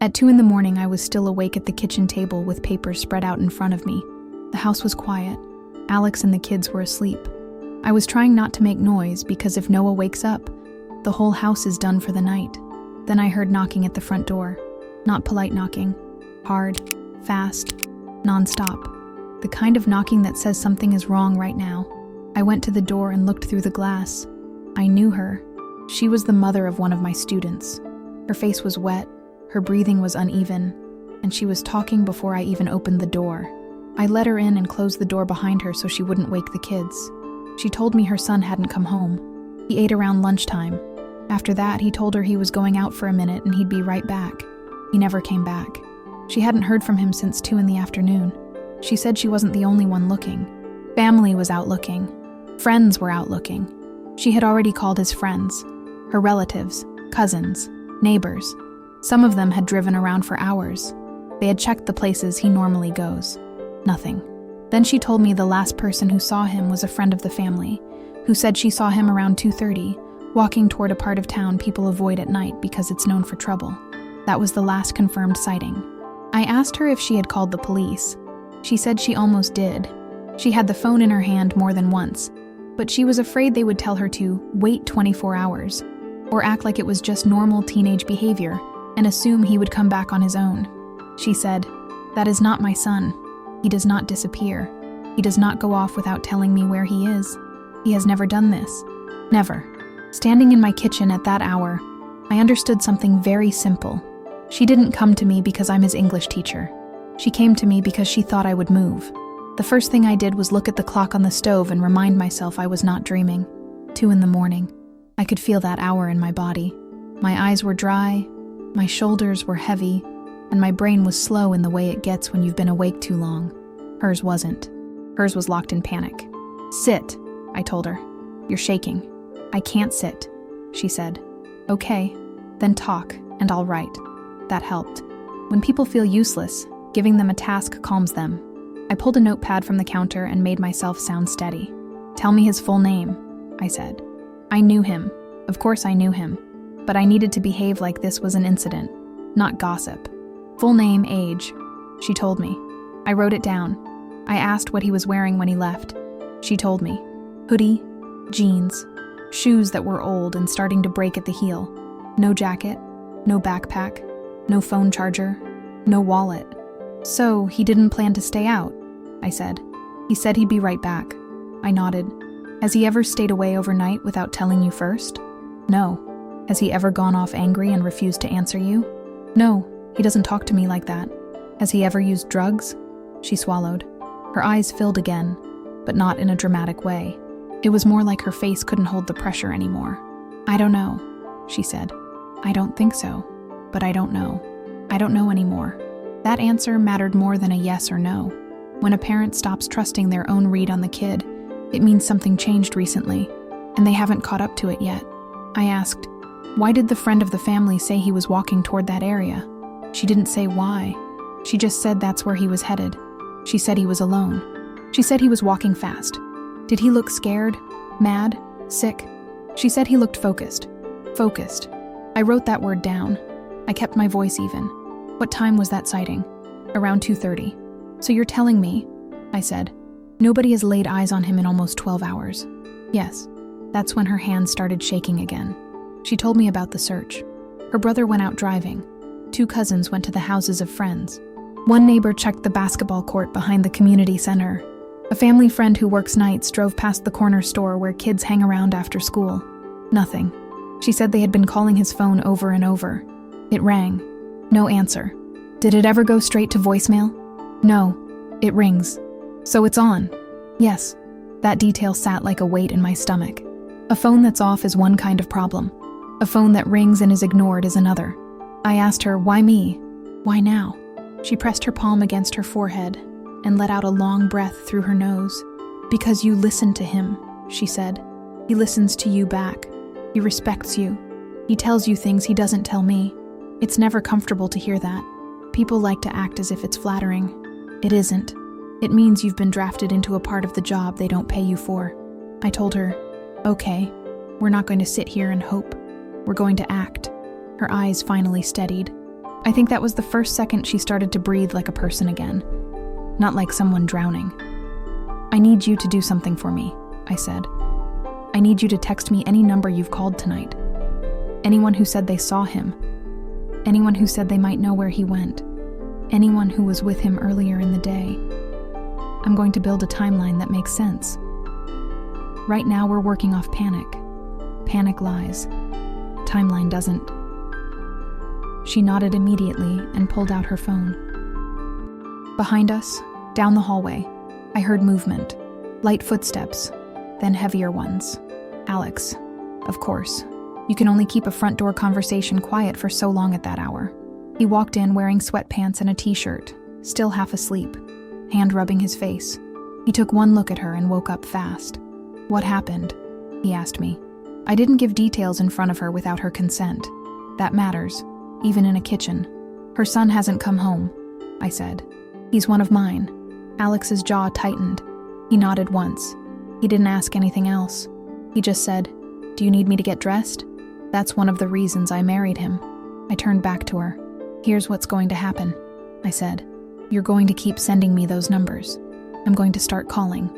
At 2 in the morning, I was still awake at the kitchen table with papers spread out in front of me. The house was quiet. Alex and the kids were asleep. I was trying not to make noise because if Noah wakes up, the whole house is done for the night. Then I heard knocking at the front door. Not polite knocking. Hard, fast, non-stop. The kind of knocking that says something is wrong right now. I went to the door and looked through the glass. I knew her. She was the mother of one of my students. Her face was wet, her breathing was uneven, and she was talking before I even opened the door. I let her in and closed the door behind her so she wouldn't wake the kids. She told me her son hadn't come home. He ate around lunchtime. After that, he told her he was going out for a minute and he'd be right back. He never came back. She hadn't heard from him since 2 in the afternoon. She said she wasn't the only one looking. Family was out looking. Friends were out looking. She had already called his friends, her relatives, cousins, neighbors. Some of them had driven around for hours. They had checked the places he normally goes. Nothing. Then she told me the last person who saw him was a friend of the family, who said she saw him around 2:30, walking toward a part of town people avoid at night because it's known for trouble. That was the last confirmed sighting. I asked her if she had called the police. She said she almost did. She had the phone in her hand more than once, but she was afraid they would tell her to wait 24 hours, or act like it was just normal teenage behavior and assume he would come back on his own. She said, "That is not my son. He does not disappear. He does not go off without telling me where he is. He has never done this. Never." Standing in my kitchen at that hour, I understood something very simple. She didn't come to me because I'm his English teacher. She came to me because she thought I would move. The first thing I did was look at the clock on the stove and remind myself I was not dreaming. 2 in the morning. I could feel that hour in my body. My eyes were dry, my shoulders were heavy, and my brain was slow in the way it gets when you've been awake too long. Hers wasn't. Hers was locked in panic. "Sit," I told her. "You're shaking." "I can't sit," she said. "Okay, then talk, and I'll write." That helped. When people feel useless, giving them a task calms them. I pulled a notepad from the counter and made myself sound steady. "Tell me his full name," I said. I knew him. Of course I knew him. But I needed to behave like this was an incident, not gossip. "Full name, age," she told me. I wrote it down. I asked what he was wearing when he left. She told me. Hoodie, jeans, shoes that were old and starting to break at the heel. No jacket, no backpack, no phone charger, no wallet. "So, he didn't plan to stay out," I said. "He said he'd be right back." I nodded. "Has he ever stayed away overnight without telling you first?" "No." "Has he ever gone off angry and refused to answer you?" "No, he doesn't talk to me like that." "Has he ever used drugs?" She swallowed. Her eyes filled again, but not in a dramatic way. It was more like her face couldn't hold the pressure anymore. "I don't know," she said. "I don't think so, but I don't know. I don't know anymore." That answer mattered more than a yes or no. When a parent stops trusting their own read on the kid, it means something changed recently, and they haven't caught up to it yet. I asked, "Why did the friend of the family say he was walking toward that area?" She didn't say why. She just said that's where he was headed. She said he was alone. She said he was walking fast. Did he look scared? Mad? Sick? She said he looked focused. Focused. I wrote that word down. I kept my voice even. "What time was that sighting?" "Around 2:30. "So you're telling me," I said, "nobody has laid eyes on him in almost 12 hours. "Yes." That's when her hands started shaking again. She told me about the search. Her brother went out driving. 2 cousins went to the houses of friends. One neighbor checked the basketball court behind the community center. A family friend who works nights drove past the corner store where kids hang around after school. Nothing. She said they had been calling his phone over and over. It rang. No answer. Did it ever go straight to voicemail? No. It rings. So it's on. Yes. That detail sat like a weight in my stomach. A phone that's off is one kind of problem. A phone that rings and is ignored is another. I asked her, "Why me? Why now?" She pressed her palm against her forehead and let out a long breath through her nose. "Because you listen to him," she said. "He listens to you back. He respects you. He tells you things he doesn't tell me. It's never comfortable to hear that. People like to act as if it's flattering. It isn't. It means you've been drafted into a part of the job they don't pay you for." I told her, "Okay, we're not going to sit here and hope. We're going to act." Her eyes finally steadied. I think that was the first second she started to breathe like a person again, not like someone drowning. "I need you to do something for me," I said. "I need you to text me any number you've called tonight. Anyone who said they saw him. Anyone who said they might know where he went. Anyone who was with him earlier in the day. I'm going to build a timeline that makes sense. Right now we're working off panic. Panic lies. Timeline doesn't." She nodded immediately and pulled out her phone. Behind us, down the hallway, I heard movement. Light footsteps, then heavier ones. Alex, of course. You can only keep a front door conversation quiet for so long at that hour. He walked in wearing sweatpants and a t-shirt, still half asleep, hand rubbing his face. He took one look at her and woke up fast. "What happened?" he asked me. I didn't give details in front of her without her consent. That matters, even in a kitchen. "Her son hasn't come home," I said. "He's one of mine." Alex's jaw tightened. He nodded once. He didn't ask anything else. He just said, "Do you need me to get dressed?" "That's one of the reasons I married him." I turned back to her. "Here's what's going to happen," I said. "You're going to keep sending me those numbers. I'm going to start calling.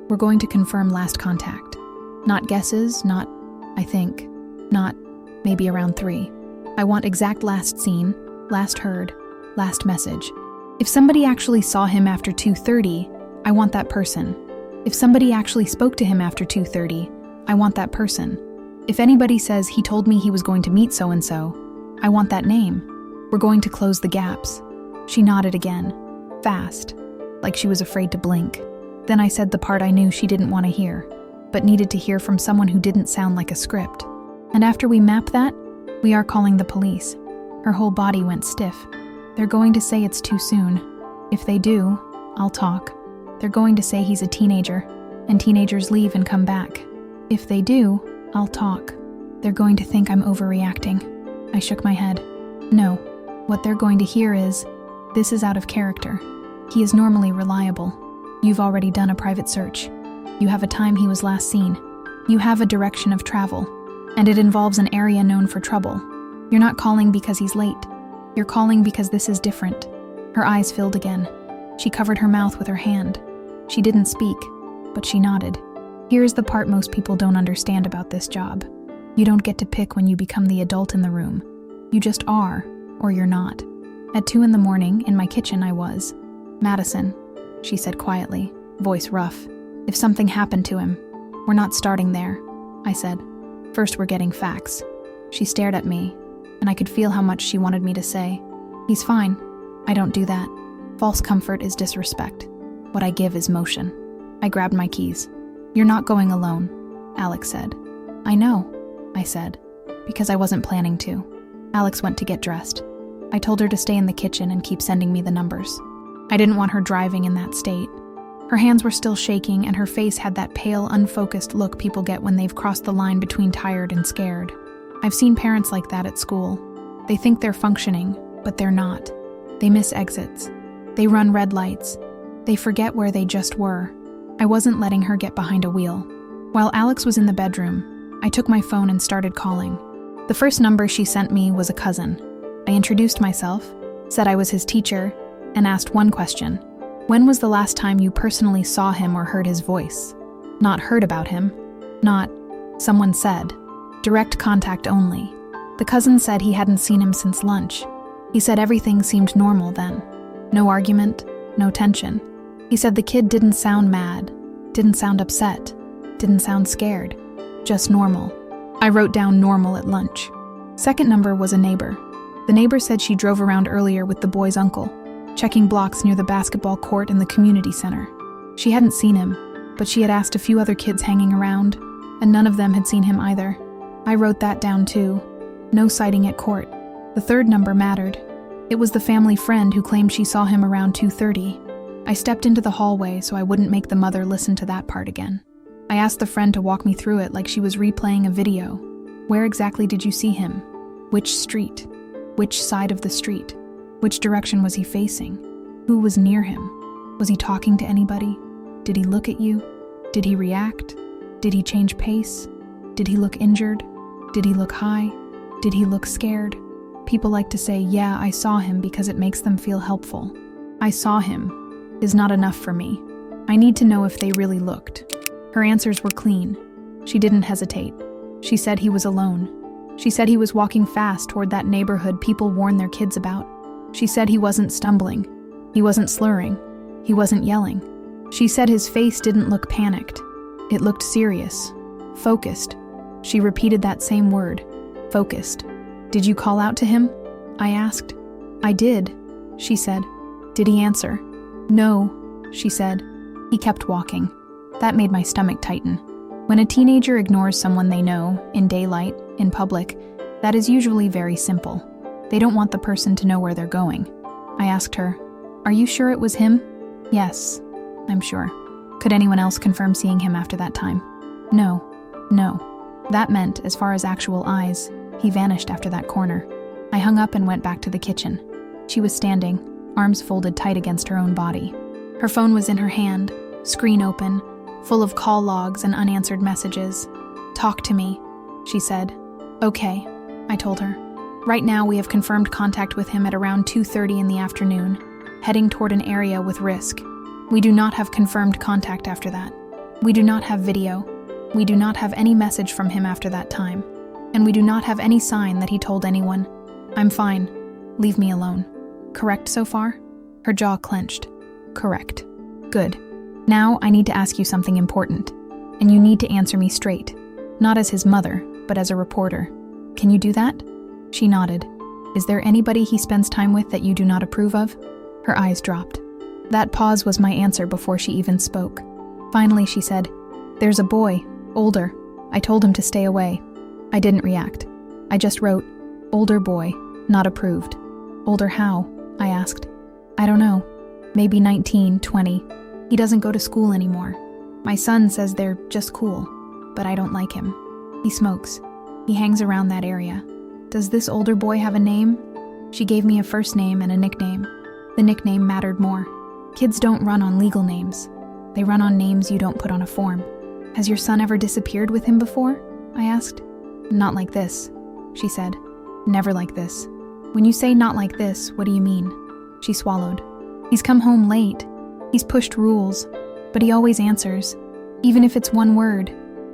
We're going to confirm last contact. Not guesses, not, I think, not, maybe around 3. I want exact last seen, last heard, last message. If somebody actually saw him after 2:30, I want that person. If somebody actually spoke to him after 2:30, I want that person. If anybody says he told me he was going to meet so-and-so, I want that name. We're going to close the gaps." She nodded again, fast, like she was afraid to blink. Then I said the part I knew she didn't want to hear, but needed to hear from someone who didn't sound like a script. "And after we map that, we are calling the police." Her whole body went stiff. "They're going to say it's too soon. If they do, I'll talk. They're going to say he's a teenager, and teenagers leave and come back. If they do, I'll talk. They're going to think I'm overreacting." I shook my head. "No. What they're going to hear is, this is out of character. He is normally reliable. You've already done a private search. You have a time he was last seen. You have a direction of travel, and it involves an area known for trouble. You're not calling because he's late. You're calling because this is different." Her eyes filled again. She covered her mouth with her hand. She didn't speak, but she nodded. "Here's the part most people don't understand about this job. You don't get to pick when you become the adult in the room. You just are, or you're not. At 2 a.m, in my kitchen I was. Madison," she said quietly, voice rough. "If something happened to him, we're not starting there," I said. "First we're getting facts." She stared at me, and I could feel how much she wanted me to say. "He's fine. I don't do that. False comfort is disrespect. What I give is motion." I grabbed my keys. "You're not going alone," Alex said. "I know," I said, because I wasn't planning to. Alex went to get dressed. I told her to stay in the kitchen and keep sending me the numbers. I didn't want her driving in that state. Her hands were still shaking, and her face had that pale, unfocused look people get when they've crossed the line between tired and scared. I've seen parents like that at school. They think they're functioning, but they're not. They miss exits. They run red lights. They forget where they just were. I wasn't letting her get behind a wheel. While Alex was in the bedroom, I took my phone and started calling. The first number she sent me was a cousin. I introduced myself, said I was his teacher, and asked one question. "When was the last time you personally saw him or heard his voice?" Not heard about him. Not, someone said. Direct contact only. The cousin said he hadn't seen him since lunch. He said everything seemed normal then. No argument, no tension. He said the kid didn't sound mad, didn't sound upset, didn't sound scared. Just normal. I wrote down normal at lunch. Second number was a neighbor. The neighbor said she drove around earlier with the boy's uncle, checking blocks near the basketball court in the community center. She hadn't seen him, but she had asked a few other kids hanging around, and none of them had seen him either. I wrote that down too. No sighting at court. The third number mattered. It was the family friend who claimed she saw him around 2:30. I stepped into the hallway so I wouldn't make the mother listen to that part again. I asked the friend to walk me through it like she was replaying a video. Where exactly did you see him? Which street? Which side of the street? Which direction was he facing? Who was near him? Was he talking to anybody? Did he look at you? Did he react? Did he change pace? Did he look injured? Did he look high? Did he look scared? People like to say, yeah, I saw him because it makes them feel helpful. I saw him is not enough for me. I need to know if they really looked. Her answers were clean. She didn't hesitate. She said he was alone. She said he was walking fast toward that neighborhood people warn their kids about. She said he wasn't stumbling. He wasn't slurring. He wasn't yelling. She said his face didn't look panicked. It looked serious, focused. She repeated that same word, focused. Did you call out to him? I asked. I did, she said. Did he answer? No, she said. He kept walking. That made my stomach tighten. When a teenager ignores someone they know, in daylight, in public, that is usually very simple. They don't want the person to know where they're going. I asked her, "Are you sure it was him?" "Yes, I'm sure." "Could anyone else confirm seeing him after that time?" No. That meant, as far as actual eyes, he vanished after that corner. I hung up and went back to the kitchen. She was standing, arms folded tight against her own body. Her phone was in her hand, screen open, full of call logs and unanswered messages. "Talk to me," she said. "Okay," I told her. "Right now we have confirmed contact with him at around 2:30 in the afternoon, heading toward an area with risk. We do not have confirmed contact after that. We do not have video. We do not have any message from him after that time. And we do not have any sign that he told anyone. I'm fine. Leave me alone. Correct so far?" Her jaw clenched. "Correct." "Good. Now I need to ask you something important, and you need to answer me straight. Not as his mother, but as a reporter. Can you do that?" She nodded. "Is there anybody he spends time with that you do not approve of?" Her eyes dropped. That pause was my answer before she even spoke. Finally, she said, "There's a boy, older. I told him to stay away." I didn't react. I just wrote, "Older boy, not approved." "Older how?" I asked. "I don't know. Maybe 19, 20. He doesn't go to school anymore. My son says they're just cool, but I don't like him. He smokes. He hangs around that area. Does this older boy have a name?" She gave me a first name and a nickname. The nickname mattered more. Kids don't run on legal names. They run on names you don't put on a form. "Has your son ever disappeared with him before?" I asked. "Not like this," she said. "Never like this." "When you say not like this, what do you mean?" She swallowed. "He's come home late. He's pushed rules, but he always answers. Even if it's one word,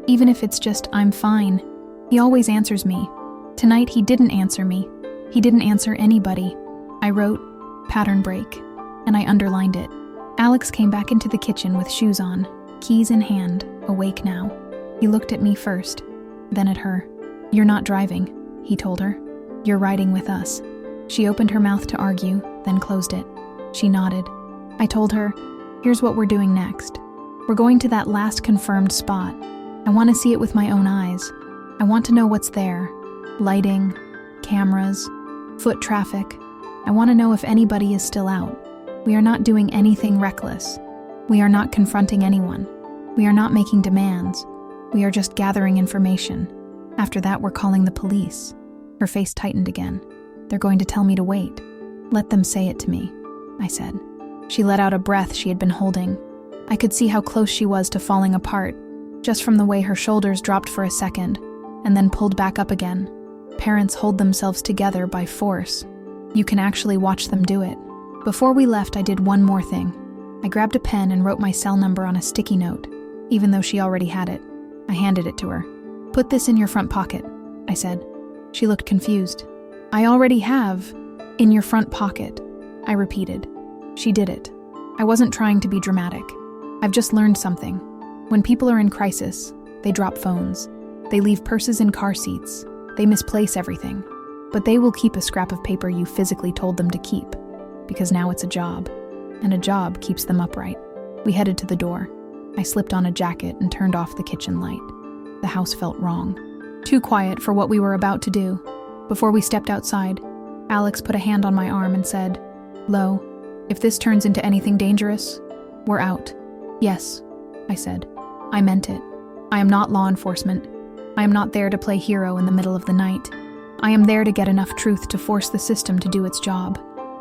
even if it's just, 'I'm fine,' he always answers me. Tonight he didn't answer me. He didn't answer anybody." I wrote, "Pattern break," and I underlined it. Alex came back into the kitchen with shoes on, keys in hand, awake now. He looked at me first, then at her. "You're not driving," he told her. "You're riding with us." She opened her mouth to argue, then closed it. She nodded. I told her, "Here's what we're doing next. We're going to that last confirmed spot. I want to see it with my own eyes. I want to know what's there. Lighting, cameras, foot traffic. I want to know if anybody is still out. We are not doing anything reckless. We are not confronting anyone. We are not making demands. We are just gathering information. After that, we're calling the police." Her face tightened again. "They're going to tell me to wait." "Let them say it to me," I said. She let out a breath she had been holding. I could see how close she was to falling apart, just from the way her shoulders dropped for a second, and then pulled back up again. Parents hold themselves together by force. You can actually watch them do it. Before we left, I did one more thing. I grabbed a pen and wrote my cell number on a sticky note, even though she already had it. I handed it to her. "Put this in your front pocket," I said. She looked confused. "I already have." "In your front pocket," I repeated. She did it. I wasn't trying to be dramatic. I've just learned something. When people are in crisis, they drop phones. They leave purses in car seats. They misplace everything. But they will keep a scrap of paper you physically told them to keep, because now it's a job, and a job keeps them upright. We headed to the door. I slipped on a jacket and turned off the kitchen light. The house felt wrong. Too quiet for what we were about to do. Before we stepped outside, Alex put a hand on my arm and said, "Lo, if this turns into anything dangerous, we're out." "Yes," I said. I meant it. I am not law enforcement. I am not there to play hero in the middle of the night. I am there to get enough truth to force the system to do its job.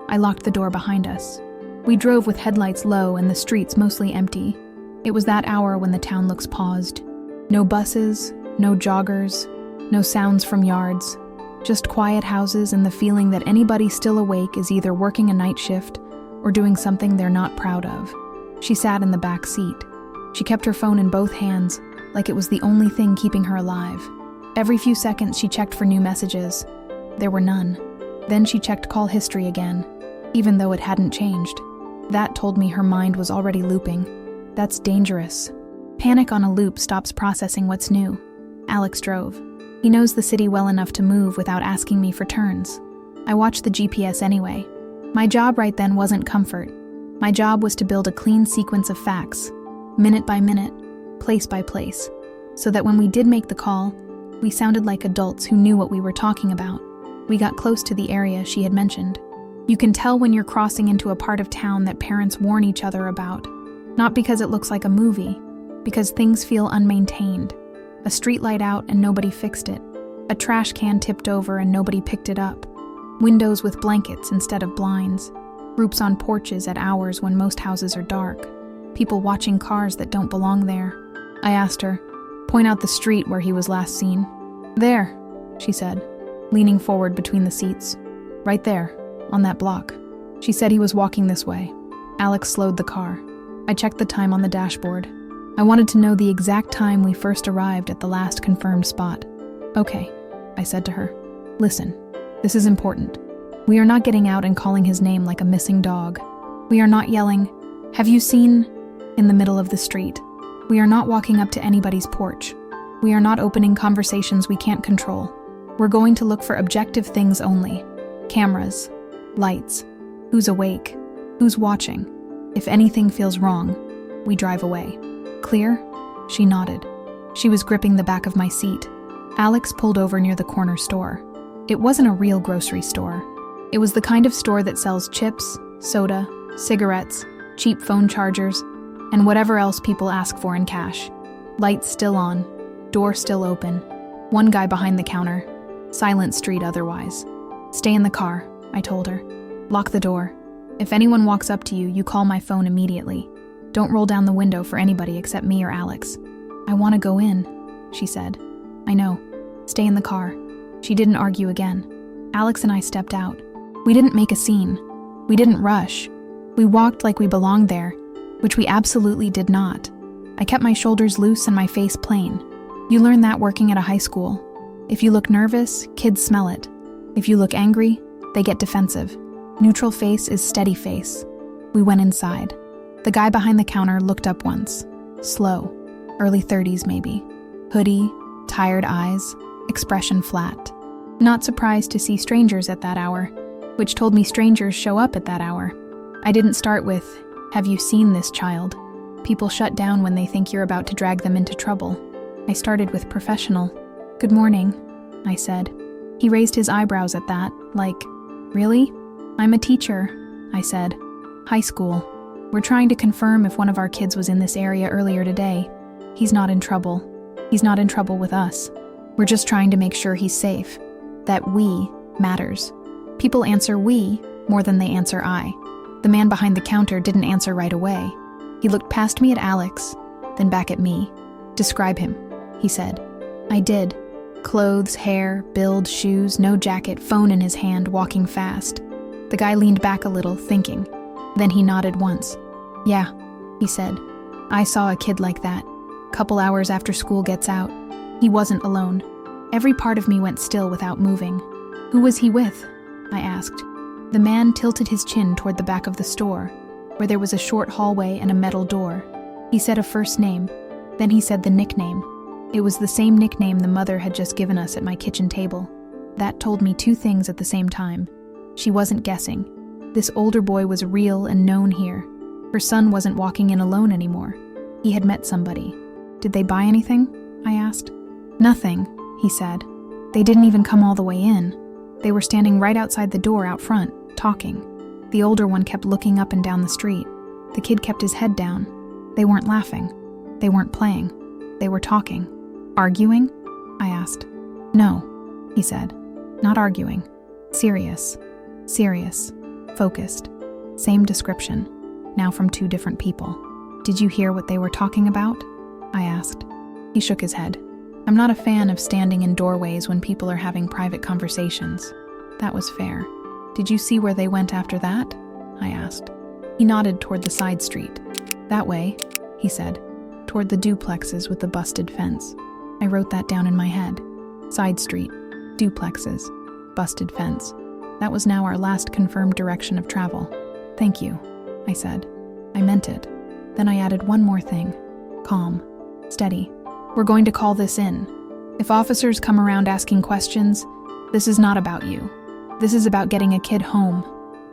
I locked the door behind us. We drove with headlights low and the streets mostly empty. It was that hour when the town looks paused. No buses, no joggers, no sounds from yards, Just quiet houses and the feeling that anybody still awake is either working a night shift or doing something they're not proud of. She sat in the back seat. She kept her phone in both hands, like it was the only thing keeping her alive. Every few seconds she checked for new messages. There were none. Then she checked call history again, even though it hadn't changed. That told me her mind was already looping. That's dangerous. Panic on a loop stops processing what's new. Alex drove. He knows the city well enough to move without asking me for turns. I watched the GPS anyway. My job right then wasn't comfort. My job was to build a clean sequence of facts, minute by minute, place by place, so that when we did make the call, we sounded like adults who knew what we were talking about. We got close to the area she had mentioned. You can tell when you're crossing into a part of town that parents warn each other about, not because it looks like a movie, because things feel unmaintained. A streetlight out and nobody fixed it. A trash can tipped over and nobody picked it up. Windows with blankets instead of blinds. Groups on porches at hours when most houses are dark. People watching cars that don't belong there. I asked her, "Point out the street where he was last seen." "There," she said, leaning forward between the seats. "Right there, on that block." She said he was walking this way. Alex slowed the car. I checked the time on the dashboard. I wanted to know the exact time we first arrived at the last confirmed spot. "Okay," I said to her. "Listen, this is important. We are not getting out and calling his name like a missing dog. We are not yelling, 'Have you seen?' in the middle of the street. We are not walking up to anybody's porch. We are not opening conversations we can't control. We're going to look for objective things only. Cameras, lights, who's awake, who's watching. If anything feels wrong, we drive away. Clear?" She nodded. She was gripping the back of my seat. Alex pulled over near the corner store. It wasn't a real grocery store. It was the kind of store that sells chips, soda, cigarettes, cheap phone chargers, and whatever else people ask for in cash. Lights still on, door still open. One guy behind the counter. Silent street otherwise. "Stay in the car," I told her. "Lock the door. If anyone walks up to you, you call my phone immediately. Don't roll down the window for anybody except me or Alex." "I want to go in," she said. "I know. Stay in the car." She didn't argue again. Alex and I stepped out. We didn't make a scene. We didn't rush. We walked like we belonged there, which we absolutely did not. I kept my shoulders loose and my face plain. You learn that working at a high school. If you look nervous, kids smell it. If you look angry, they get defensive. Neutral face is steady face. We went inside. The guy behind the counter looked up once. Slow. Early 30s maybe. Hoodie, tired eyes, expression flat. Not surprised to see strangers at that hour, which told me strangers show up at that hour. I didn't start with, "Have you seen this child?" People shut down when they think you're about to drag them into trouble. I started with professional. "Good morning," I said. He raised his eyebrows at that, like, "Really?" "I'm a teacher," I said. "High school. We're trying to confirm if one of our kids was in this area earlier today. He's not in trouble. He's not in trouble with us. We're just trying to make sure he's safe. That we matters." People answer we more than they answer I. The man behind the counter didn't answer right away. He looked past me at Alex, then back at me. "Describe him," he said. I did. Clothes, hair, build, shoes, no jacket, phone in his hand, walking fast. The guy leaned back a little, thinking. Then he nodded once. "Yeah," he said. "I saw a kid like that. Couple hours after school gets out. He wasn't alone." Every part of me went still without moving. "Who was he with?" I asked. The man tilted his chin toward the back of the store, where there was a short hallway and a metal door. He said a first name, then he said the nickname. It was the same nickname the mother had just given us at my kitchen table. That told me two things at the same time. She wasn't guessing. This older boy was real and known here. Her son wasn't walking in alone anymore. He had met somebody. "Did they buy anything?" I asked. "Nothing," he said. "They didn't even come all the way in. They were standing right outside the door out front, talking. The older one kept looking up and down the street. The kid kept his head down. They weren't laughing. They weren't playing. They were talking." "Arguing?" I asked. "No," he said. "Not arguing. Serious. Serious. Focused. Same description, now from two different people." "Did you hear what they were talking about?" I asked. He shook his head. I'm not a fan of standing in doorways when people are having private conversations. That was fair. Did you see where they went after that? I asked. He nodded toward the side street. That way, he said, toward the duplexes with the busted fence. I wrote that down in my head. Side street, duplexes, busted fence. That was now our last confirmed direction of travel. Thank you, I said. I meant it. Then I added one more thing. Calm. Steady. We're going to call this in. If officers come around asking questions, this is not about you. This is about getting a kid home.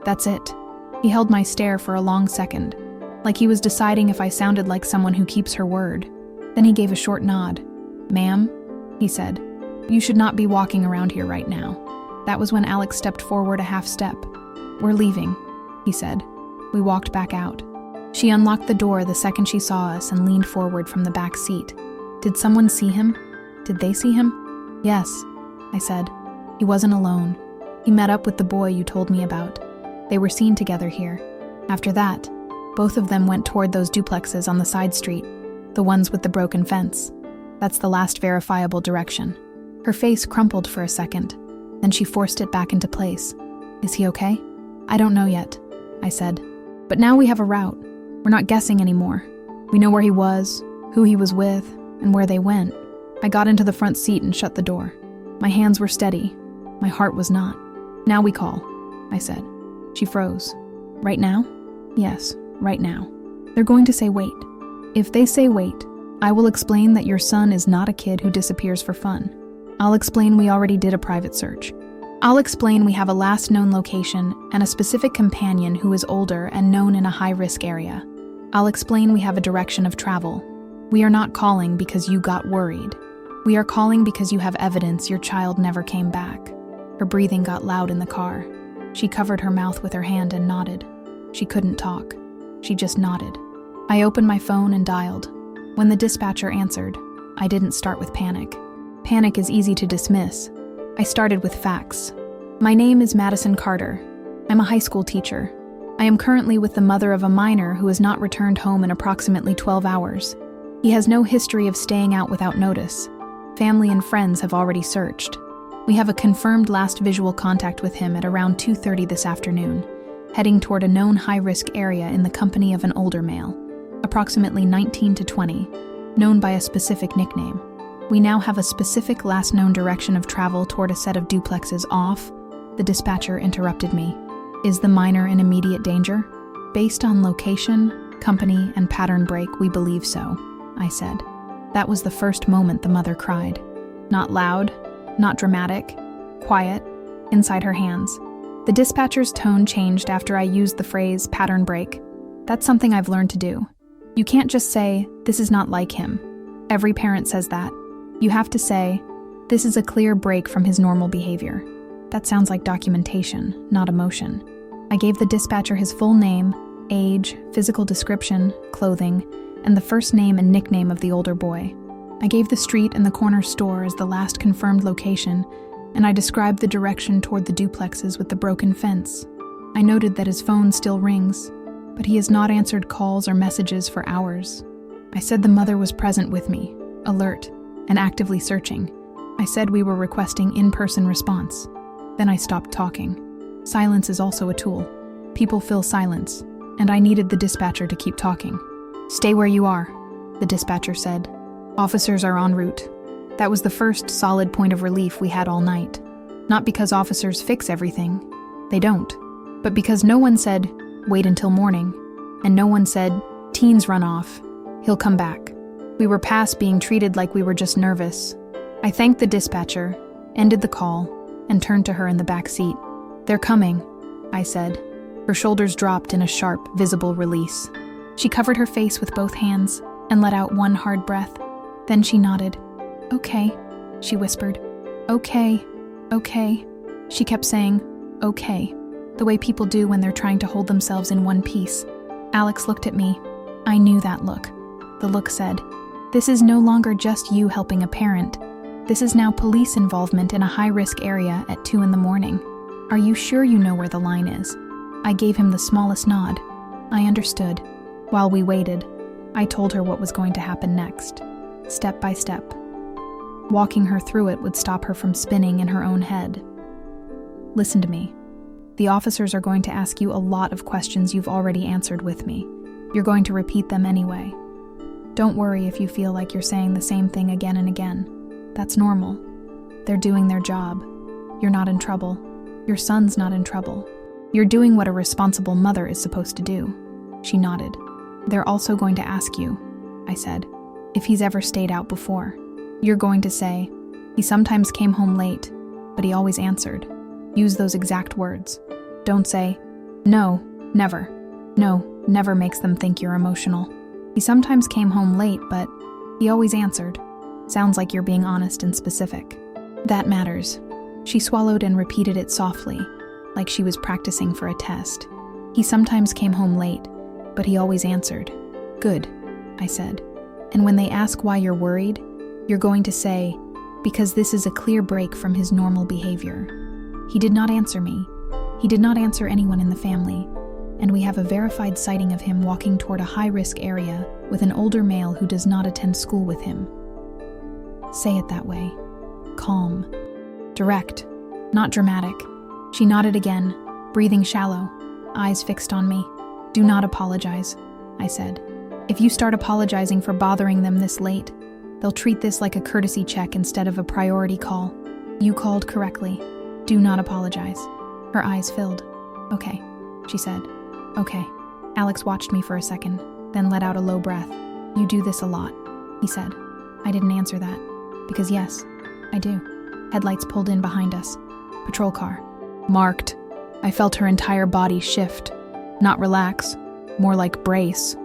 That's it. He held my stare for a long second, like he was deciding if I sounded like someone who keeps her word. Then he gave a short nod. Ma'am, he said, you should not be walking around here right now. That was when Alex stepped forward a half step. We're leaving, he said. We walked back out. She unlocked the door the second she saw us and leaned forward from the back seat. Did someone see him? Did they see him? Yes, I said. He wasn't alone. He met up with the boy you told me about. They were seen together here. After that, both of them went toward those duplexes on the side street, the ones with the broken fence. That's the last verifiable direction. Her face crumpled for a second, then she forced it back into place. Is he okay? I don't know yet, I said. But now we have a route. We're not guessing anymore. We know where he was, who he was with, and where they went. I got into the front seat and shut the door. My hands were steady. My heart was not. Now we call, I said. She froze. Right now? Yes, right now. They're going to say wait. If they say wait, I will explain that your son is not a kid who disappears for fun. I'll explain we already did a private search. I'll explain we have a last known location and a specific companion who is older and known in a high-risk area. I'll explain we have a direction of travel. We are not calling because you got worried. We are calling because you have evidence your child never came back. Her breathing got loud in the car. She covered her mouth with her hand and nodded. She couldn't talk. She just nodded. I opened my phone and dialed. When the dispatcher answered, I didn't start with panic. Panic is easy to dismiss. I started with facts. My name is Madison Carter. I'm a high school teacher. I am currently with the mother of a minor who has not returned home in approximately 12 hours. He has no history of staying out without notice. Family and friends have already searched. We have a confirmed last visual contact with him at around 2:30 this afternoon, heading toward a known high-risk area in the company of an older male, approximately 19 to 20, known by a specific nickname. We now have a specific last known direction of travel toward a set of duplexes off. The dispatcher interrupted me. Is the minor in immediate danger? Based on location, company, and pattern break, we believe so, I said. That was the first moment the mother cried. Not loud, not dramatic, quiet, inside her hands. The dispatcher's tone changed after I used the phrase pattern break. That's something I've learned to do. You can't just say, this is not like him. Every parent says that. You have to say, this is a clear break from his normal behavior. That sounds like documentation, not emotion. I gave the dispatcher his full name, age, physical description, clothing, and the first name and nickname of the older boy. I gave the street and the corner store as the last confirmed location, and I described the direction toward the duplexes with the broken fence. I noted that his phone still rings, but he has not answered calls or messages for hours. I said the mother was present with me, alert, and actively searching. I said we were requesting in-person response. Then I stopped talking. Silence is also a tool. People fill silence, and I needed the dispatcher to keep talking. Stay where you are, the dispatcher said. Officers are en route. That was the first solid point of relief we had all night. Not because officers fix everything. They don't. But because no one said, wait until morning, and no one said, teens run off. He'll come back. We were past being treated like we were just nervous. I thanked the dispatcher, ended the call, and turned to her in the back seat. They're coming, I said. Her shoulders dropped in a sharp, visible release. She covered her face with both hands and let out one hard breath. Then she nodded. Okay, she whispered. Okay, okay. She kept saying, okay, the way people do when they're trying to hold themselves in one piece. Alex looked at me. I knew that look. The look said, this is no longer just you helping a parent. This is now police involvement in a high-risk area at 2 a.m. Are you sure you know where the line is? I gave him the smallest nod. I understood. While we waited, I told her what was going to happen next, step by step. Walking her through it would stop her from spinning in her own head. Listen to me. The officers are going to ask you a lot of questions you've already answered with me. You're going to repeat them anyway. Don't worry if you feel like you're saying the same thing again and again. That's normal. They're doing their job. You're not in trouble. Your son's not in trouble. You're doing what a responsible mother is supposed to do. She nodded. They're also going to ask you, I said, if he's ever stayed out before. You're going to say, he sometimes came home late, but he always answered. Use those exact words. Don't say, no, never. No, never makes them think you're emotional. He sometimes came home late, but he always answered. Sounds like you're being honest and specific. That matters. She swallowed and repeated it softly, like she was practicing for a test. He sometimes came home late, but he always answered. Good, I said. And when they ask why you're worried, you're going to say, because this is a clear break from his normal behavior. He did not answer me. He did not answer anyone in the family, and we have a verified sighting of him walking toward a high-risk area with an older male who does not attend school with him. Say it that way. Calm. Direct. Not dramatic. She nodded again, breathing shallow, eyes fixed on me. Do not apologize, I said. If you start apologizing for bothering them this late, they'll treat this like a courtesy check instead of a priority call. You called correctly. Do not apologize. Her eyes filled. Okay, she said. Okay. Alex watched me for a second, then let out a low breath. You do this a lot, he said. I didn't answer that, because yes, I do. Headlights pulled in behind us. Patrol car. Marked. I felt her entire body shift. Not relax, more like brace.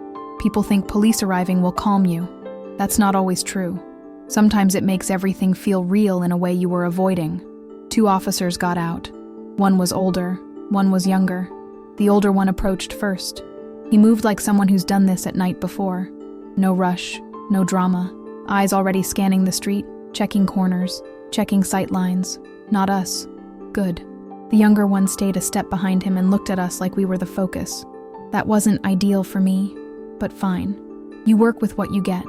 People think police arriving will calm you. That's not always true. Sometimes it makes everything feel real in a way you were avoiding. 2 officers got out. One was older, one was younger. The older one approached first. He moved like someone who's done this at night before. No rush, no drama. Eyes already scanning the street, checking corners, checking sight lines. Not us. Good. The younger one stayed a step behind him and looked at us like we were the focus. That wasn't ideal for me, but fine. You work with what you get.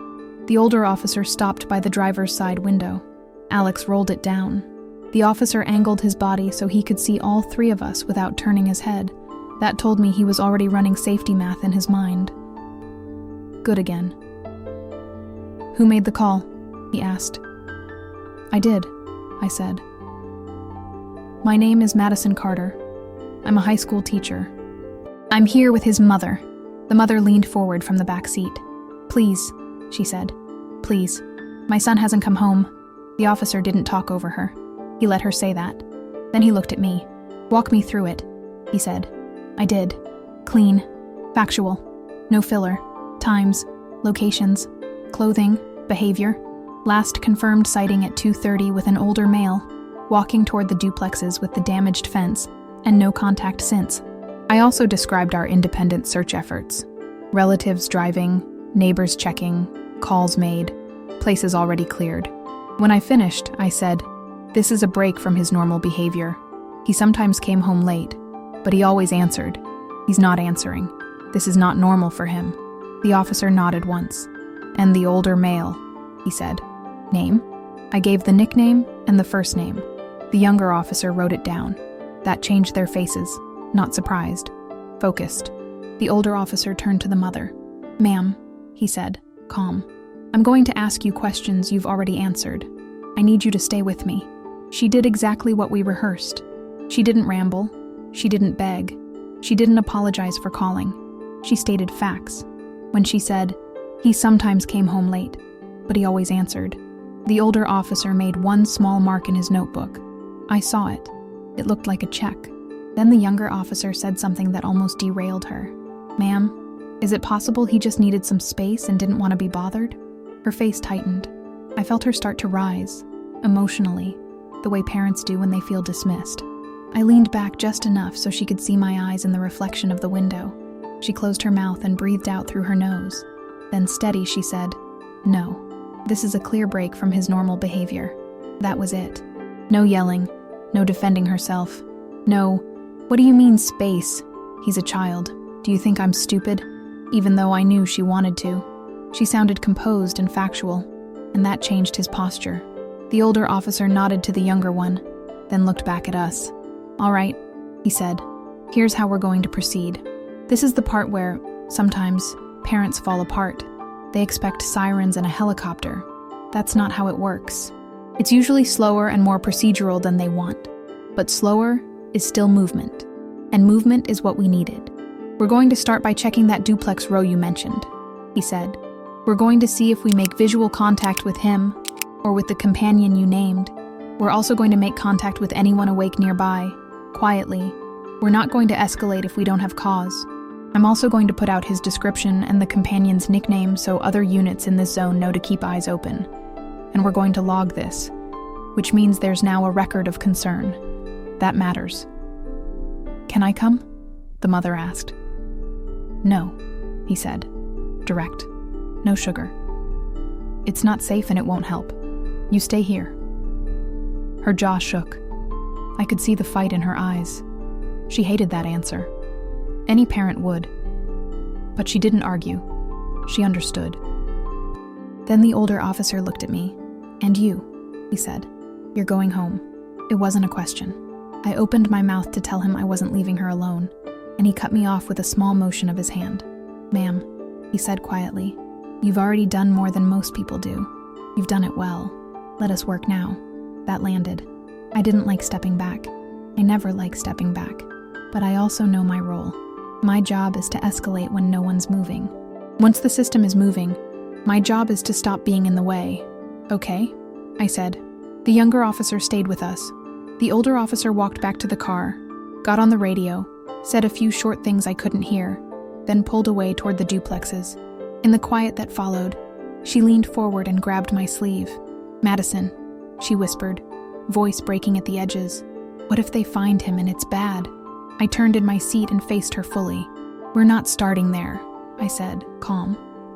The older officer stopped by the driver's side window. Alex rolled it down. The officer angled his body so he could see all 3 of us without turning his head. That told me he was already running safety math in his mind. Good again. Who made the call? He asked. I did, I said. My name is Madison Carter. I'm a high school teacher. I'm here with his mother. The mother leaned forward from the back seat. Please, she said. Please. My son hasn't come home. The officer didn't talk over her. He let her say that. Then he looked at me. Walk me through it, he said. I did. Clean. Factual. No filler. Times. Locations. Clothing. Behavior. Last confirmed sighting at 2:30 with an older male, walking toward the duplexes with the damaged fence, and no contact since. I also described our independent search efforts. Relatives driving, neighbors checking, calls made, places already cleared. When I finished, I said, this is a break from his normal behavior. He sometimes came home late, but he always answered. He's not answering. This is not normal for him. The officer nodded once. And the older male, he said. Name? I gave the nickname and the first name. The younger officer wrote it down. That changed their faces, not surprised. Focused. The older officer turned to the mother. Ma'am, he said, calm. I'm going to ask you questions you've already answered. I need you to stay with me. She did exactly what we rehearsed. She didn't ramble. She didn't beg. She didn't apologize for calling. She stated facts. When she said, he sometimes came home late, but he always answered. The older officer made one small mark in his notebook. I saw it. It looked like a check. Then the younger officer said something that almost derailed her. Ma'am, is it possible he just needed some space and didn't want to be bothered? Her face tightened. I felt her start to rise, emotionally, the way parents do when they feel dismissed. I leaned back just enough so she could see my eyes in the reflection of the window. She closed her mouth and breathed out through her nose. Then steady, she said, no, this is a clear break from his normal behavior. That was it. No yelling, no defending herself. No, what do you mean space? He's a child. Do you think I'm stupid? Even though I knew she wanted to. She sounded composed and factual, and that changed his posture. The older officer nodded to the younger one, then looked back at us. "All right," he said. "Here's how we're going to proceed. This is the part where, sometimes, parents fall apart. They expect sirens and a helicopter. That's not how it works. It's usually slower and more procedural than they want. But slower is still movement. And movement is what we needed. We're going to start by checking that duplex row you mentioned," he said. "We're going to see if we make visual contact with him, or with the companion you named. We're also going to make contact with anyone awake nearby, quietly. We're not going to escalate if we don't have cause. I'm also going to put out his description and the companion's nickname so other units in this zone know to keep eyes open. And we're going to log this, which means there's now a record of concern. That matters." "Can I come?" the mother asked. "No," he said. Direct. "No sugar. It's not safe and it won't help. You stay here." Her jaw shook. I could see the fight in her eyes. She hated that answer. Any parent would. But she didn't argue. She understood. Then the older officer looked at me. "And you," he said. "You're going home." It wasn't a question. I opened my mouth to tell him I wasn't leaving her alone, and he cut me off with a small motion of his hand. "Ma'am," he said quietly, "you've already done more than most people do. You've done it well. Let us work now." That landed. I didn't like stepping back. I never like stepping back. But I also know my role. My job is to escalate when no one's moving. Once the system is moving, my job is to stop being in the way. "Okay," I said. The younger officer stayed with us. The older officer walked back to the car, got on the radio, said a few short things I couldn't hear, then pulled away toward the duplexes. In the quiet that followed, she leaned forward and grabbed my sleeve. "Madison," she whispered, voice breaking at the edges. "What if they find him and it's bad?" I turned in my seat and faced her fully. "We're not starting there," I said, calm.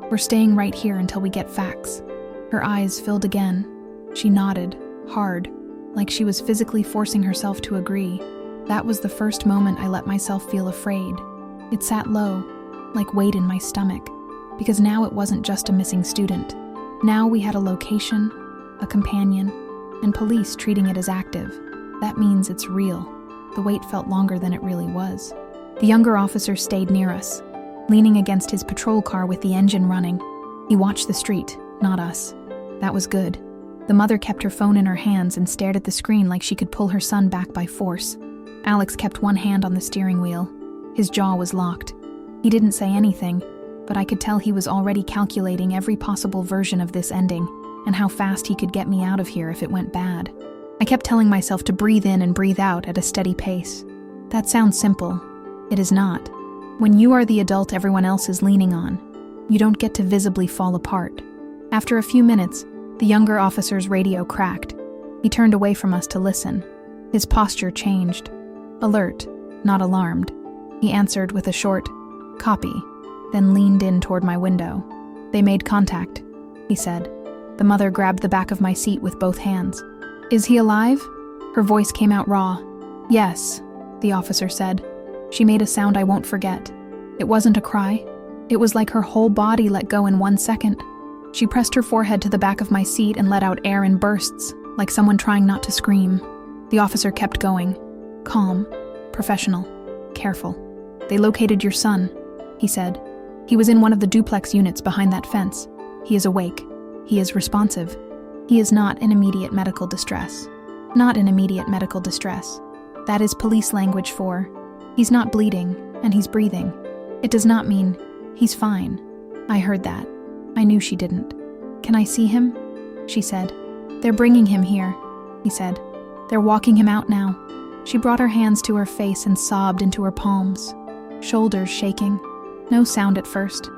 "We're staying right here until we get facts." Her eyes filled again. She nodded, hard, like she was physically forcing herself to agree. That was the first moment I let myself feel afraid. It sat low, like weight in my stomach, because now it wasn't just a missing student. Now we had a location, a companion, and police treating it as active. That means it's real. The wait felt longer than it really was. The younger officer stayed near us, leaning against his patrol car with the engine running. He watched the street, not us. That was good. The mother kept her phone in her hands and stared at the screen like she could pull her son back by force. Alex kept one hand on the steering wheel. His jaw was locked. He didn't say anything, but I could tell he was already calculating every possible version of this ending and how fast he could get me out of here if it went bad. I kept telling myself to breathe in and breathe out at a steady pace. That sounds simple. It is not. When you are the adult everyone else is leaning on, you don't get to visibly fall apart. After a few minutes, the younger officer's radio cracked. He turned away from us to listen. His posture changed. Alert, not alarmed. He answered with a short, "Copy," then leaned in toward my window. "They made contact," he said. The mother grabbed the back of my seat with both hands. "Is he alive?" Her voice came out raw. "Yes," the officer said. She made a sound I won't forget. It wasn't a cry. It was like her whole body let go in 1 second. She pressed her forehead to the back of my seat and let out air in bursts, like someone trying not to scream. The officer kept going. Calm, professional, careful. "They located your son," he said. "He was in one of the duplex units behind that fence. He is awake. He is responsive. He is not in immediate medical distress. Not in immediate medical distress. That is police language for, he's not bleeding, and he's breathing. It does not mean, he's fine." I heard that. I knew she didn't. "Can I see him?" she said. "They're bringing him here," he said. "They're walking him out now." She brought her hands to her face and sobbed into her palms, shoulders shaking. No sound at first,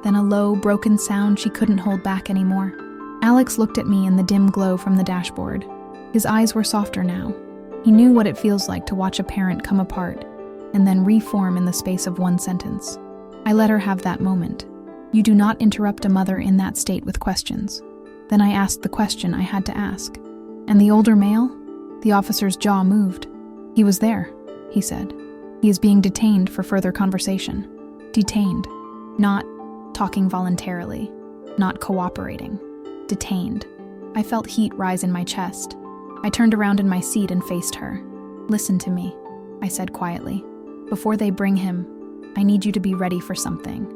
then a low, broken sound she couldn't hold back anymore. Alex looked at me in the dim glow from the dashboard. His eyes were softer now. He knew what it feels like to watch a parent come apart and then reform in the space of 1 sentence. I let her have that moment. You do not interrupt a mother in that state with questions. Then I asked the question I had to ask. "And the older male?" The officer's jaw moved. "He was there," he said. "He is being detained for further conversation." Detained. Not talking voluntarily. Not cooperating. Detained. I felt heat rise in my chest. I turned around in my seat and faced her. "Listen to me," I said quietly. "Before they bring him, I need you to be ready for something.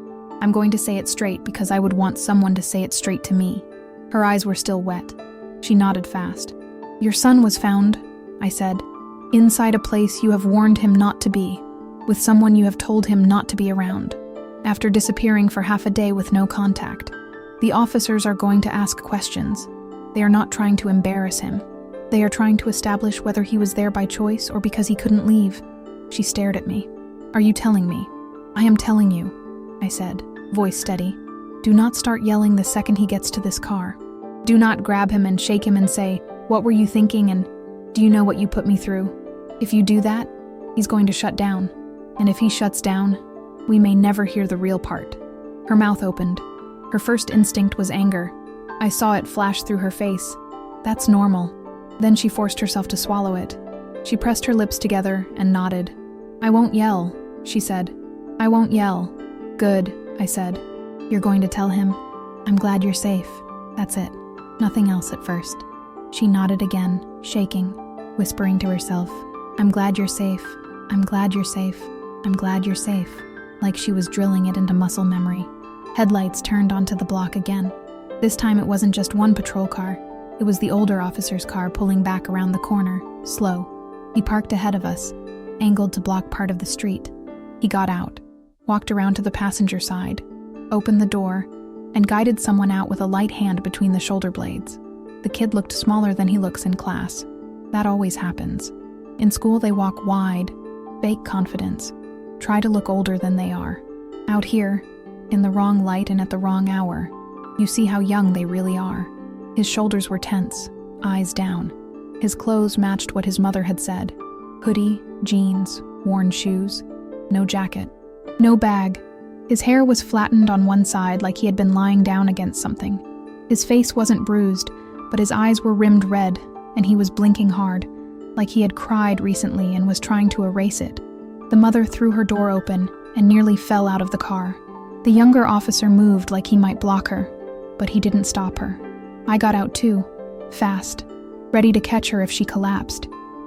I'm going to say it straight because I would want someone to say it straight to me." Her eyes were still wet. She nodded fast. "Your son was found," I said, "inside a place you have warned him not to be, with someone you have told him not to be around, after disappearing for half a day with no contact. The officers are going to ask questions. They are not trying to embarrass him. They are trying to establish whether he was there by choice or because he couldn't leave." She stared at me. "Are you telling me?" "I am telling you," I said, voice steady. "Do not start yelling the second he gets to this car. Do not grab him and shake him and say, 'What were you thinking?' and 'Do you know what you put me through?' If you do that, he's going to shut down. And if he shuts down, we may never hear the real part." Her mouth opened. Her first instinct was anger. I saw it flash through her face. "That's normal." Then she forced herself to swallow it. She pressed her lips together and nodded. "I won't yell," she said. "I won't yell." "Good," I said. "You're going to tell him? I'm glad you're safe. That's it. Nothing else at first." She nodded again, shaking, whispering to herself, "I'm glad you're safe. I'm glad you're safe. I'm glad you're safe," like she was drilling it into muscle memory. Headlights turned onto the block again. This time it wasn't just one patrol car. It was the older officer's car pulling back around the corner, slow. He parked ahead of us, angled to block part of the street. He got out, walked around to the passenger side, opened the door, and guided someone out with a light hand between the shoulder blades. The kid looked smaller than he looks in class. That always happens. In school they walk wide, fake confidence, try to look older than they are. Out here, in the wrong light and at the wrong hour, you see how young they really are. His shoulders were tense, eyes down. His clothes matched what his mother had said. Hoodie, jeans, worn shoes, no jacket, no bag. His hair was flattened on one side like he had been lying down against something. His face wasn't bruised, but his eyes were rimmed red, and he was blinking hard, like he had cried recently and was trying to erase it. The mother threw her door open and nearly fell out of the car. The younger officer moved like he might block her, but he didn't stop her. I got out too, fast, ready to catch her if she collapsed,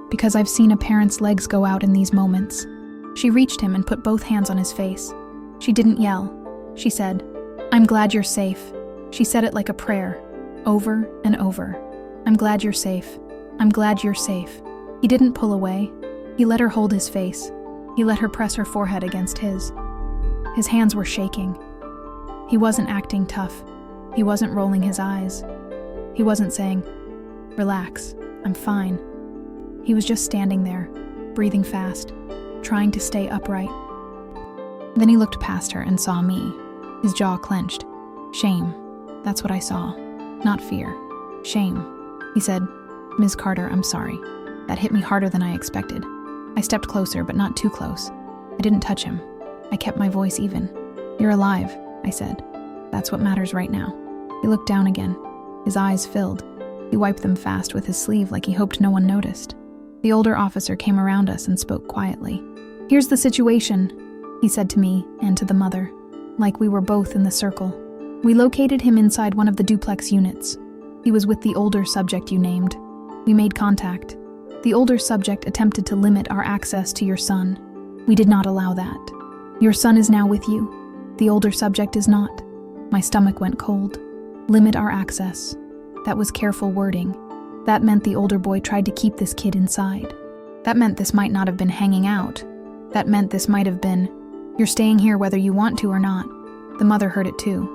because I've seen a parent's legs go out in these moments. She reached him and put both hands on his face. She didn't yell. She said, "I'm glad you're safe." She said it like a prayer, over and over. "I'm glad you're safe. I'm glad you're safe." He didn't pull away. He let her hold his face. He let her press her forehead against his. His hands were shaking. He wasn't acting tough. He wasn't rolling his eyes. He wasn't saying, "Relax, I'm fine." He was just standing there, breathing fast, trying to stay upright. Then he looked past her and saw me. His jaw clenched. Shame. That's what I saw. Not fear. Shame. He said, "Ms. Carter, I'm sorry. That hit me harder than I expected." I stepped closer, but not too close. I didn't touch him. I kept my voice even. "You're alive," I said. "That's what matters right now." He looked down again. His eyes filled. He wiped them fast with his sleeve like he hoped no one noticed. The older officer came around us and spoke quietly. "Here's the situation," he said to me and to the mother, like we were both in the circle. "We located him inside one of the duplex units. He was with the older subject you named. We made contact. The older subject attempted to limit our access to your son. We did not allow that. Your son is now with you. The older subject is not." My stomach went cold. Limit our access. That was careful wording. That meant the older boy tried to keep this kid inside. That meant this might not have been hanging out. That meant this might have been, "You're staying here whether you want to or not." The mother heard it too.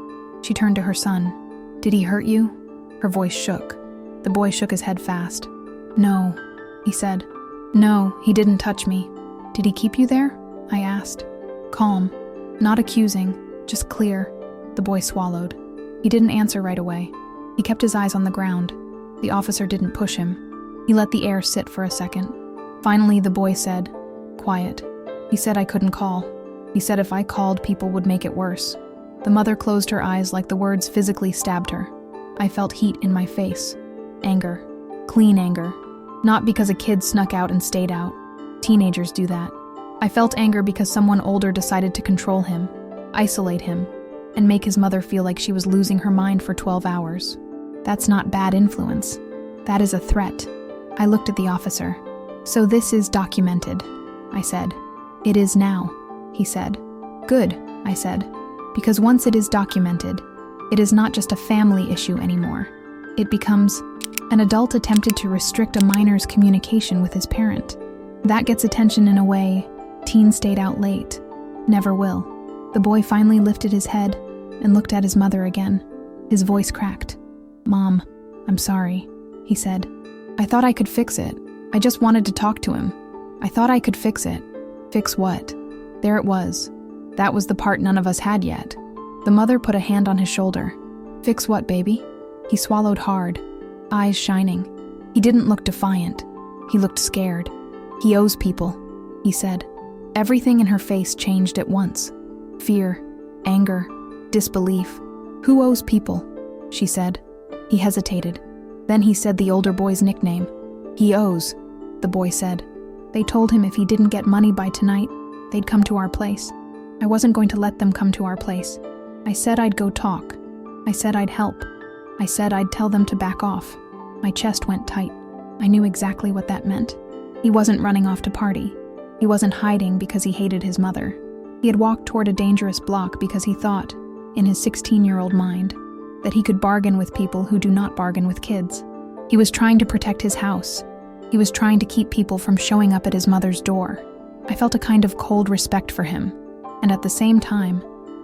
She turned to her son. "Did he hurt you?" Her voice shook. The boy shook his head fast. "No," he said. "No, he didn't touch me." "Did he keep you there?" I asked. Calm, not accusing, just clear. The boy swallowed. He didn't answer right away. He kept his eyes on the ground. The officer didn't push him. He let the air sit for a second. Finally, the boy said, "Quiet." He said I couldn't call. He said if I called, people would make it worse. The mother closed her eyes like the words physically stabbed her. I felt heat in my face. Anger. Clean anger. Not because a kid snuck out and stayed out. Teenagers do that. I felt anger because someone older decided to control him, isolate him, and make his mother feel like she was losing her mind for 12 hours. That's not bad influence. That is a threat. I looked at the officer. So this is documented, I said. It is now, he said. Good, I said. Because once it is documented, it is not just a family issue anymore. It becomes an adult attempted to restrict a minor's communication with his parent. That gets attention in a way teen stayed out late. Never will. The boy finally lifted his head and looked at his mother again. His voice cracked. Mom, I'm sorry, he said. I thought I could fix it. I just wanted to talk to him. I thought I could fix it. Fix what? There it was. That was the part none of us had yet. The mother put a hand on his shoulder. Fix what, baby? He swallowed hard, eyes shining. He didn't look defiant. He looked scared. He owes people, he said. Everything in her face changed at once. Fear, anger, disbelief. Who owes people? She said. He hesitated. Then he said the older boy's nickname. He owes, the boy said. They told him if he didn't get money by tonight, they'd come to our place. I wasn't going to let them come to our place. I said I'd go talk. I said I'd help. I said I'd tell them to back off. My chest went tight. I knew exactly what that meant. He wasn't running off to party. He wasn't hiding because he hated his mother. He had walked toward a dangerous block because he thought, in his 16-year-old mind, that he could bargain with people who do not bargain with kids. He was trying to protect his house. He was trying to keep people from showing up at his mother's door. I felt a kind of cold respect for him, and at the same time,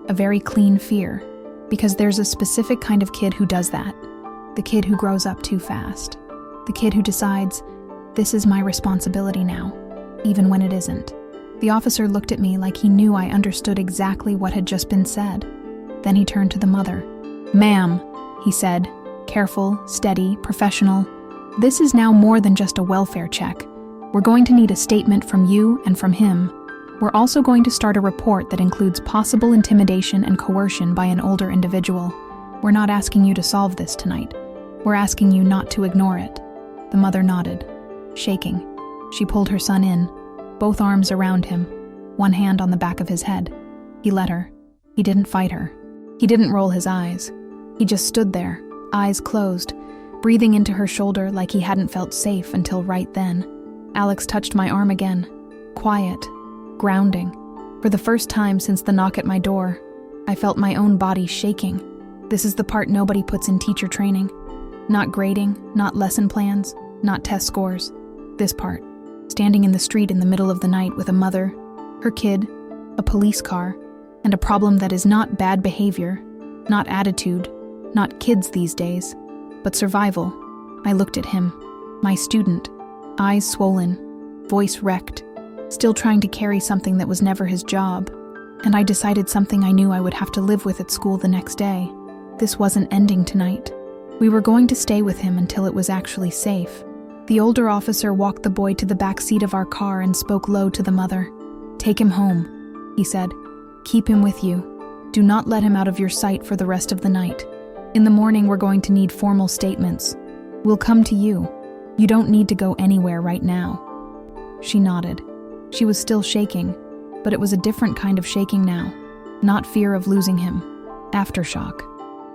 a very clean fear, because there's a specific kind of kid who does that. The kid who grows up too fast. The kid who decides, this is my responsibility now, even when it isn't. The officer looked at me like he knew I understood exactly what had just been said. Then he turned to the mother. Ma'am, he said, careful, steady, professional. This is now more than just a welfare check. We're going to need a statement from you and from him. We're also going to start a report that includes possible intimidation and coercion by an older individual. We're not asking you to solve this tonight. We're asking you not to ignore it. The mother nodded, shaking. She pulled her son in, both arms around him, one hand on the back of his head. He let her. He didn't fight her. He didn't roll his eyes. He just stood there, eyes closed, breathing into her shoulder like he hadn't felt safe until right then. Alex touched my arm again. Quiet, grounding. For the first time since the knock at my door, I felt my own body shaking. This is the part nobody puts in teacher training. Not grading, not lesson plans, not test scores. This part. Standing in the street in the middle of the night with a mother, her kid, a police car, and a problem that is not bad behavior, not attitude, not kids these days, but survival. I looked at him, my student, eyes swollen, voice wrecked, still trying to carry something that was never his job, and I decided something I knew I would have to live with at school the next day. This wasn't ending tonight. We were going to stay with him until it was actually safe. The older officer walked the boy to the back seat of our car and spoke low to the mother. Take him home, he said. Keep him with you. Do not let him out of your sight for the rest of the night. In the morning, we're going to need formal statements. We'll come to you. You don't need to go anywhere right now. She nodded. She was still shaking, but it was a different kind of shaking now. Not fear of losing him. Aftershock.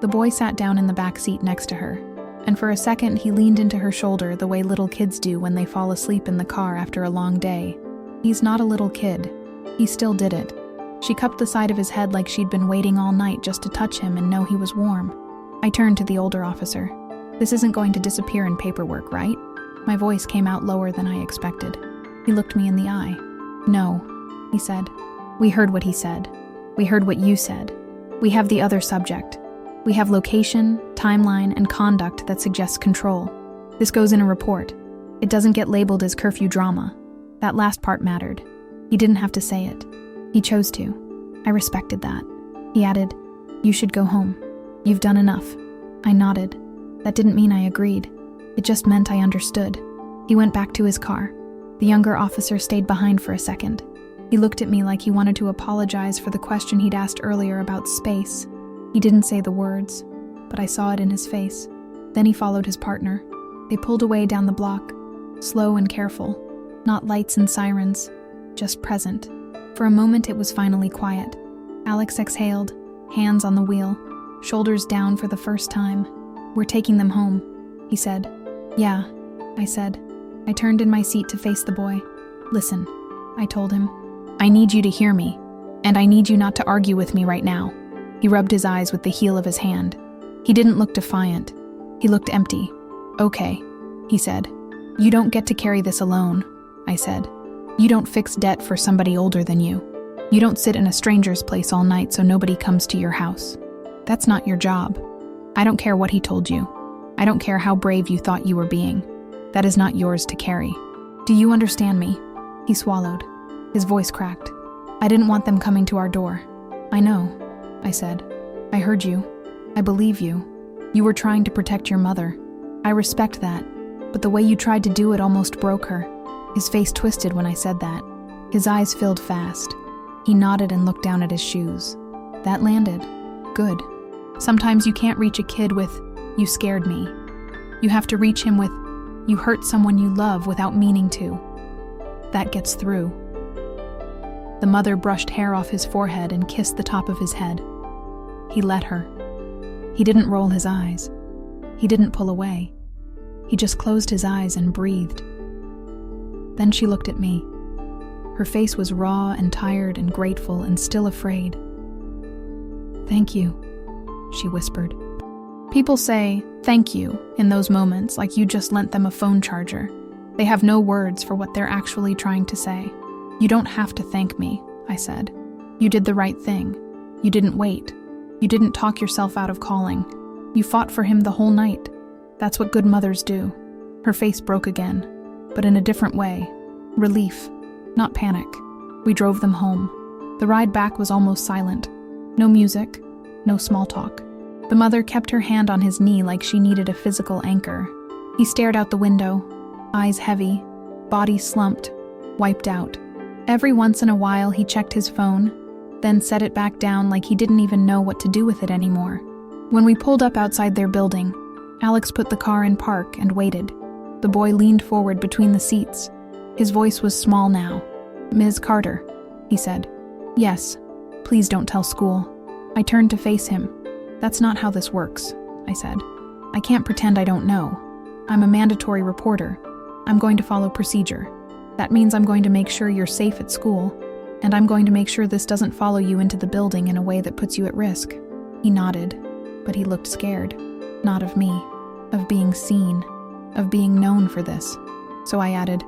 The boy sat down in the back seat next to her, and for a second he leaned into her shoulder the way little kids do when they fall asleep in the car after a long day. He's not a little kid. He still did it. She cupped the side of his head like she'd been waiting all night just to touch him and know he was warm. I turned to the older officer. This isn't going to disappear in paperwork, right? My voice came out lower than I expected. He looked me in the eye. No, he said. We heard what he said. We heard what you said. We have the other subject. We have location, timeline, and conduct that suggests control. This goes in a report. It doesn't get labeled as curfew drama. That last part mattered. He didn't have to say it. He chose to. I respected that. He added, you should go home. You've done enough. I nodded. That didn't mean I agreed. It just meant I understood. He went back to his car. The younger officer stayed behind for a second. He looked at me like he wanted to apologize for the question he'd asked earlier about space. He didn't say the words, but I saw it in his face. Then he followed his partner. They pulled away down the block, slow and careful. Not lights and sirens, just present. For a moment it was finally quiet. Alex exhaled, hands on the wheel, shoulders down for the first time. "We're taking them home," he said. "Yeah," I said. I turned in my seat to face the boy. "Listen," I told him. "I need you to hear me, and I need you not to argue with me right now." He rubbed his eyes with the heel of his hand. He didn't look defiant. He looked empty. "Okay," he said. "You don't get to carry this alone," I said. "You don't fix debt for somebody older than you. You don't sit in a stranger's place all night so nobody comes to your house. That's not your job. I don't care what he told you. I don't care how brave you thought you were being. That is not yours to carry. Do you understand me?" He swallowed. His voice cracked. "I didn't want them coming to our door." "I know," I said. "I heard you. I believe you. You were trying to protect your mother. I respect that, but the way you tried to do it almost broke her." His face twisted when I said that. His eyes filled fast. He nodded and looked down at his shoes. That landed. Good. Sometimes you can't reach a kid with, "You scared me." You have to reach him with, "You hurt someone you love without meaning to." That gets through. The mother brushed hair off his forehead and kissed the top of his head. He let her. He didn't roll his eyes. He didn't pull away. He just closed his eyes and breathed. Then she looked at me. Her face was raw and tired and grateful and still afraid. "Thank you," she whispered. People say, "thank you," in those moments like you just lent them a phone charger. They have no words for what they're actually trying to say. "You don't have to thank me," I said. "You did the right thing. You didn't wait. You didn't talk yourself out of calling. You fought for him the whole night. That's what good mothers do." Her face broke again, but in a different way. Relief, not panic. We drove them home. The ride back was almost silent. No music, no small talk. The mother kept her hand on his knee like she needed a physical anchor. He stared out the window, eyes heavy, body slumped, wiped out. Every once in a while he checked his phone, then set it back down like he didn't even know what to do with it anymore. When we pulled up outside their building, Alex put the car in park and waited. The boy leaned forward between the seats. His voice was small now. "Ms. Carter," he said. "Yes, please don't tell school." I turned to face him. "That's not how this works," I said. "I can't pretend I don't know. I'm a mandatory reporter. I'm going to follow procedure. That means I'm going to make sure you're safe at school, and I'm going to make sure this doesn't follow you into the building in a way that puts you at risk." He nodded, but he looked scared. Not of me, of being seen, of being known for this. So I added,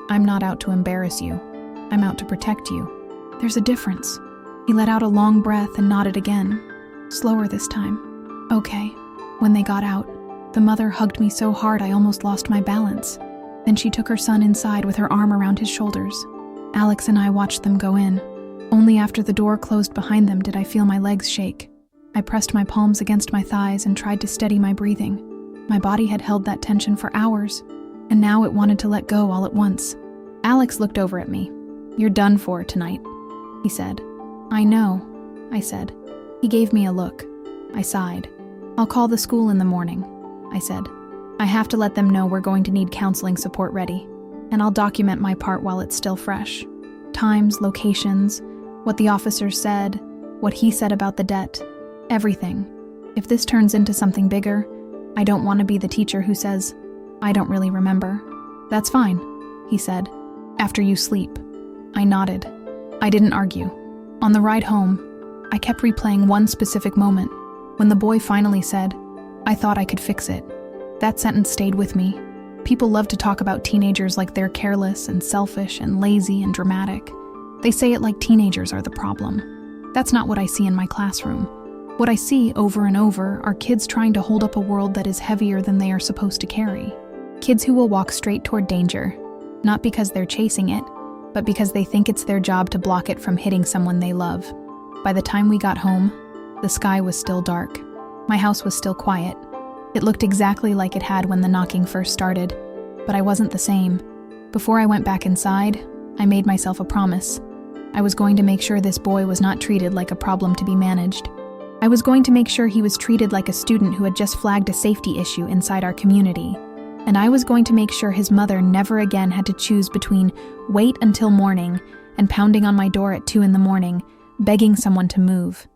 "I'm not out to embarrass you. I'm out to protect you. There's a difference." He let out a long breath and nodded again, slower this time. "Okay." When they got out, the mother hugged me so hard I almost lost my balance. Then she took her son inside with her arm around his shoulders. Alex and I watched them go in. Only after the door closed behind them did I feel my legs shake. I pressed my palms against my thighs and tried to steady my breathing. My body had held that tension for hours, and now it wanted to let go all at once. Alex looked over at me. "You're done for tonight," he said. "I know," I said. He gave me a look. I sighed. "I'll call the school in the morning," I said. "I have to let them know we're going to need counseling support ready, and I'll document my part while it's still fresh. Times, locations, what the officer said, what he said about the debt, everything. If this turns into something bigger, I don't want to be the teacher who says, 'I don't really remember.'" "That's fine," he said. "After you sleep." I nodded. I didn't argue. On the ride home, I kept replaying one specific moment, when the boy finally said, "I thought I could fix it." That sentence stayed with me. People love to talk about teenagers like they're careless and selfish and lazy and dramatic. They say it like teenagers are the problem. That's not what I see in my classroom. What I see over and over are kids trying to hold up a world that is heavier than they are supposed to carry. Kids who will walk straight toward danger, not because they're chasing it, but because they think it's their job to block it from hitting someone they love. By the time we got home, the sky was still dark. My house was still quiet. It looked exactly like it had when the knocking first started, but I wasn't the same. Before I went back inside, I made myself a promise. I was going to make sure this boy was not treated like a problem to be managed. I was going to make sure he was treated like a student who had just flagged a safety issue inside our community. And I was going to make sure his mother never again had to choose between wait until morning and pounding on my door at 2 a.m, begging someone to move.